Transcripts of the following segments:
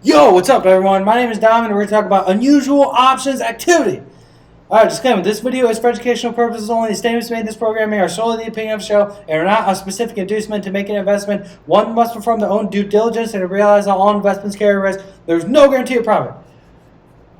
Yo, what's up, everyone? My name is Dom, and we're going to talk about unusual options activity. Alright, disclaimer. This video is for educational purposes only. The statements made in this program are solely the opinion of the show and are not a specific inducement to make an investment. One must perform their own due diligence and realize that all investments carry risk. There's no guarantee of profit.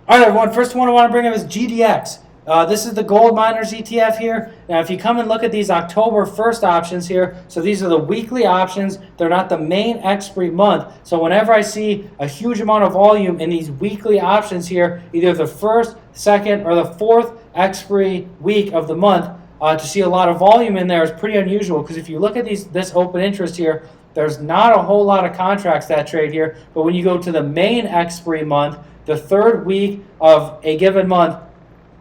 Alright, everyone. First one I want to bring up is GDX. This is the gold miners ETF here. Now, if you come and look at these October 1st options here, so these are the weekly options. They're not the main expiry month. So whenever I see a huge amount of volume in these weekly options here, either the first, second, or the fourth expiry week of the month, to see a lot of volume in there is pretty unusual, because if you look at this open interest here, there's not a whole lot of contracts that trade here. But when you go to the main expiry month, the third week of a given month,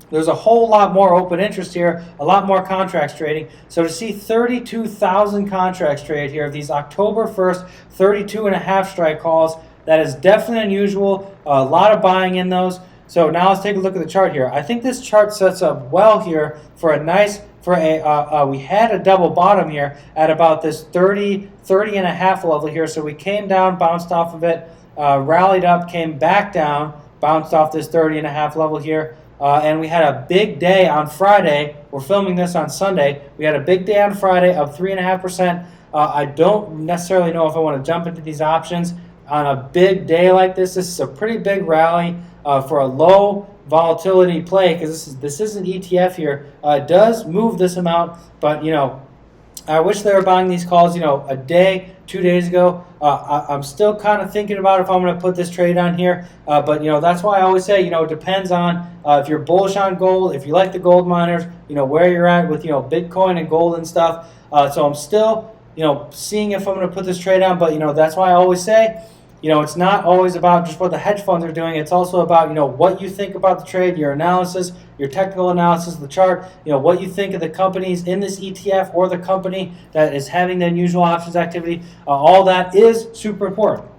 there's a whole lot more open interest here, a lot more contracts trading. So to see 32,000 contracts trade here, these October 1st 32.5 strike calls, that is definitely unusual. A lot of buying in those. So now let's take a look at the chart here. I think this chart sets up well here for a nice, we had a double bottom here at about this 30.5 level here. So we came down, bounced off of it, rallied up, came back down, bounced off this 30.5 level here. And we had a big day on Friday. We're filming this on Sunday. We had a big day on Friday, up 3.5%. I don't necessarily know if I want to jump into these options on a big day like this. This is a pretty big rally for a low volatility play, because this is an ETF here. It does move this amount, but I wish they were buying these calls, a day, 2 days ago. I'm still kind of thinking about if I'm going to put this trade on here. But, that's why I always say, it depends on if you're bullish on gold, if you like the gold miners, where you're at with, Bitcoin and gold and stuff. So I'm still, seeing if I'm going to put this trade on. But, that's why I always say, it's not always about just what the hedge funds are doing. It's also about, what you think about the trade, your analysis, your technical analysis of the chart, what you think of the companies in this ETF or the company that is having the unusual options activity. All that is super important.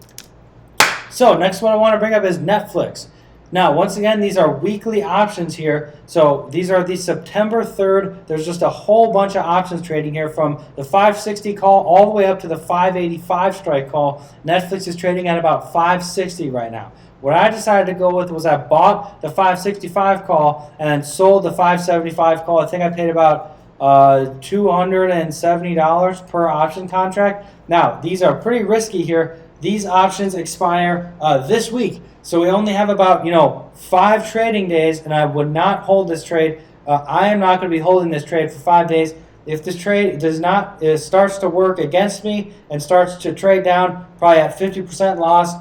So next one I want to bring up is NFLX. Now, once again, these are weekly options here. So these are the September 3rd. There's just a whole bunch of options trading here from the 560 call all the way up to the 585 strike call. NFLX is trading at about 560 right now. What I decided to go with was I bought the 565 call and then sold the 575 call. I think I paid about $270 per option contract. Now, these are pretty risky here. These options expire this week. So we only have about, 5 trading days, and I would not hold this trade. I am not going to be holding this trade for 5 days. If this trade starts to work against me and starts to trade down, probably at 50% loss,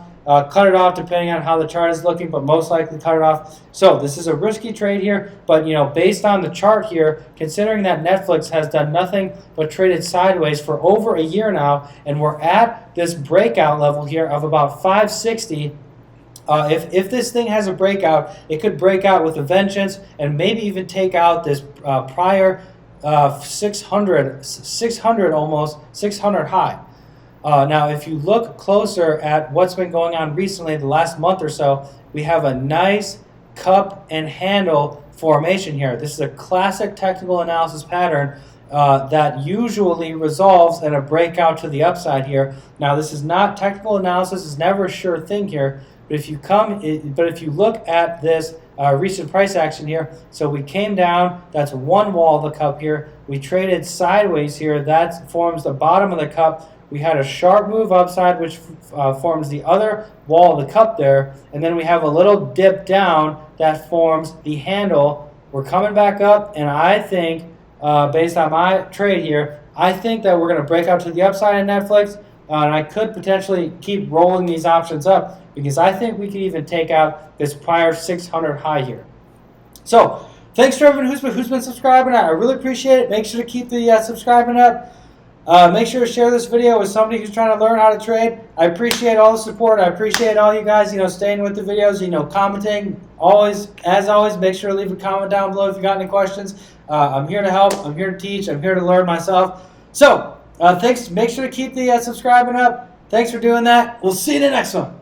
cut it off depending on how the chart is looking, but most likely cut it off. So this is a risky trade here, but based on the chart here, considering that NFLX has done nothing but traded sideways for over a year now, and we're at this breakout level here of about 560. If this thing has a breakout, it could break out with a vengeance and maybe even take out this prior 600 high. Now, if you look closer at what's been going on recently, the last month or so, we have a nice cup and handle formation here. This is a classic technical analysis pattern that usually resolves in a breakout to the upside here. Now, this is not technical analysis; is never a sure thing here. But if you look at this recent price action here, so we came down. That's one wall of the cup here. We traded sideways here. That forms the bottom of the cup. We had a sharp move upside, which forms the other wall of the cup there. And then we have a little dip down that forms the handle. We're coming back up, and I think, based on my trade here, I think that we're going to break out to the upside in NFLX. And I could potentially keep rolling these options up, because I think we could even take out this prior 600 high here. So thanks to everyone who's been subscribing. I really appreciate it. Make sure to keep the subscribing up. Make sure to share this video with somebody who's trying to learn how to trade. I appreciate all the support. I appreciate all you guys, staying with the videos, commenting. As always, make sure to leave a comment down below if you got any questions. I'm here to help. I'm here to teach. I'm here to learn myself. So thanks. Make sure to keep the subscribing up. Thanks for doing that. We'll see you in the next one.